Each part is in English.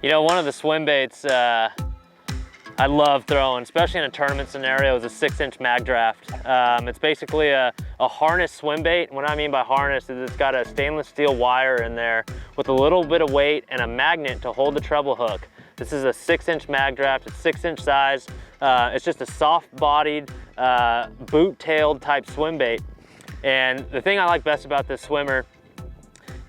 You know, one of the swim baits I love throwing, especially in a tournament scenario, is a 6-inch Magdraft. It's basically a harness swim bait. What I mean by harness is it's got a stainless steel wire in there with a little bit of weight and a magnet to hold the treble hook. This is a 6-inch Magdraft. It's 6-inch size. It's just a soft-bodied, boot-tailed type swim bait. And the thing I like best about this swimmer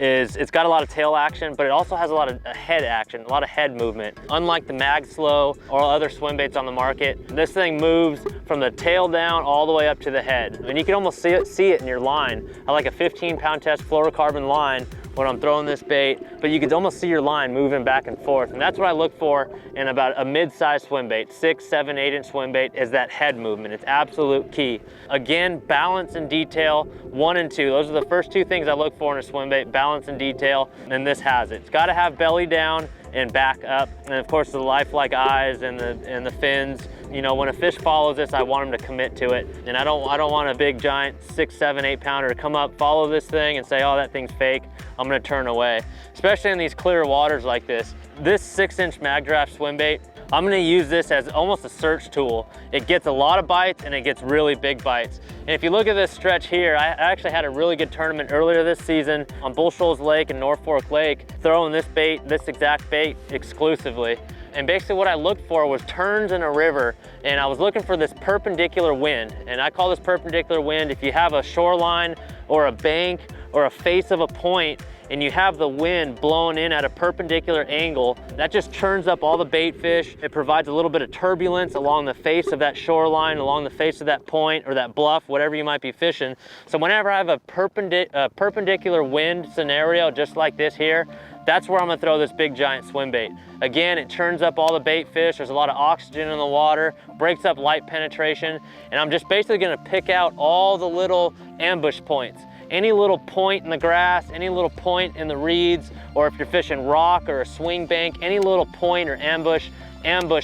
is it's got a lot of tail action, but it also has a lot of head action, a lot of head movement. Unlike the Mag Slow or other swim baits on the market, this thing moves from the tail down all the way up to the head. And you can almost see it in your line. I like a 15-pound test fluorocarbon line when I'm throwing this bait, but you can almost see your line moving back and forth. And that's what I look for in about a mid-sized swim bait. 6, 7, 8-inch swim bait is that head movement. It's absolute key. Again, balance and detail, 1 and 2. Those are the first 2 things I look for in a swim bait, balance and detail, and this has it. It's gotta have belly down and back up, and of course the lifelike eyes and the fins. You know, when a fish follows this, I want them to commit to it, and I don't want a big giant 6, 7, 8 pounder to come up, follow this thing, and say, oh, that thing's fake. I'm gonna turn away, especially in these clear waters like this. This 6-inch Magdraft swim bait, I'm gonna use this as almost a search tool. It gets a lot of bites and it gets really big bites. And if you look at this stretch here, I actually had a really good tournament earlier this season on Bull Shoals Lake and North Fork Lake, throwing this bait, this exact bait exclusively. And basically what I looked for was turns in a river, and I was looking for this perpendicular wind. And I call this perpendicular wind if you have a shoreline or a bank or a face of a point and you have the wind blowing in at a perpendicular angle, that just churns up all the bait fish. It provides a little bit of turbulence along the face of that shoreline, along the face of that point or that bluff, whatever you might be fishing. So whenever I have a perpendicular wind scenario just like this here, that's where I'm gonna throw this big giant swim bait. Again, it churns up all the bait fish. There's a lot of oxygen in the water, breaks up light penetration, and I'm just basically gonna pick out all the little ambush points. Any little point in the grass, any little point in the reeds, or if you're fishing rock or a swing bank, any little point or ambush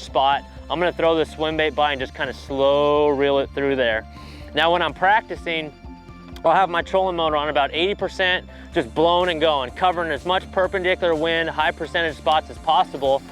spot, I'm gonna throw this swim bait by and just kind of slow reel it through there. Now when I'm practicing, I'll have my trolling motor on about 80%, just blowing and going, covering as much perpendicular wind, high percentage spots as possible.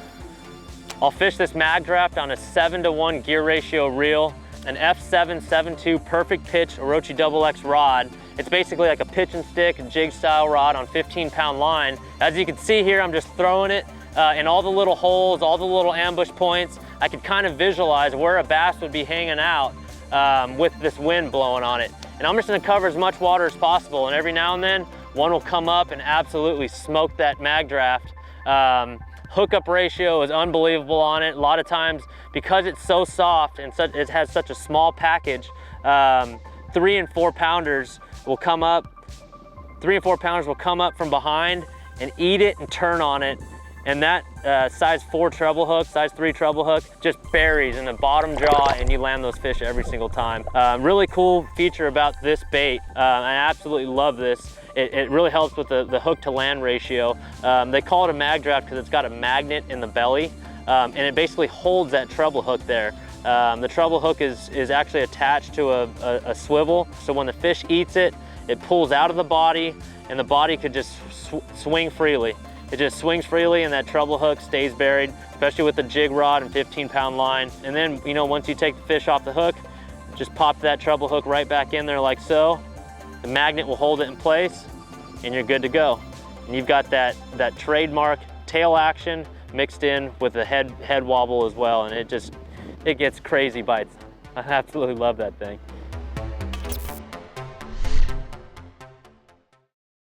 I'll fish this Magdraft on a 7-to-1 gear ratio reel, an F772 perfect pitch Orochi XX rod. It's basically like a pitch and stick, jig style rod on 15-pound line. As you can see here, I'm just throwing it in all the little holes, all the little ambush points. I could kind of visualize where a bass would be hanging out with this wind blowing on it. And I'm just gonna cover as much water as possible, and every now and then, one will come up and absolutely smoke that Magdraft. Hookup ratio is unbelievable on it. A lot of times, because it's so soft and it has such a small package, 3 and 4 pounders will come up. 3 and 4 pounders will come up from behind and eat it and turn on it. And that size 4 treble hook, size 3 treble hook just buries in the bottom jaw, and you land those fish every single time. Really cool feature about this bait. I absolutely love this. It really helps with the hook to land ratio. They call it a Magdraft because it's got a magnet in the belly, and it basically holds that treble hook there. The treble hook is actually attached to a swivel, so when the fish eats it, it pulls out of the body, and the body could just swing freely. It just swings freely, and that treble hook stays buried, especially with the jig rod and 15-pound line. And then, you know, once you take the fish off the hook, just pop that treble hook right back in there like so. The magnet will hold it in place, and you're good to go. And you've got that trademark tail action mixed in with the head wobble as well, and it gets crazy bites. I absolutely love that thing.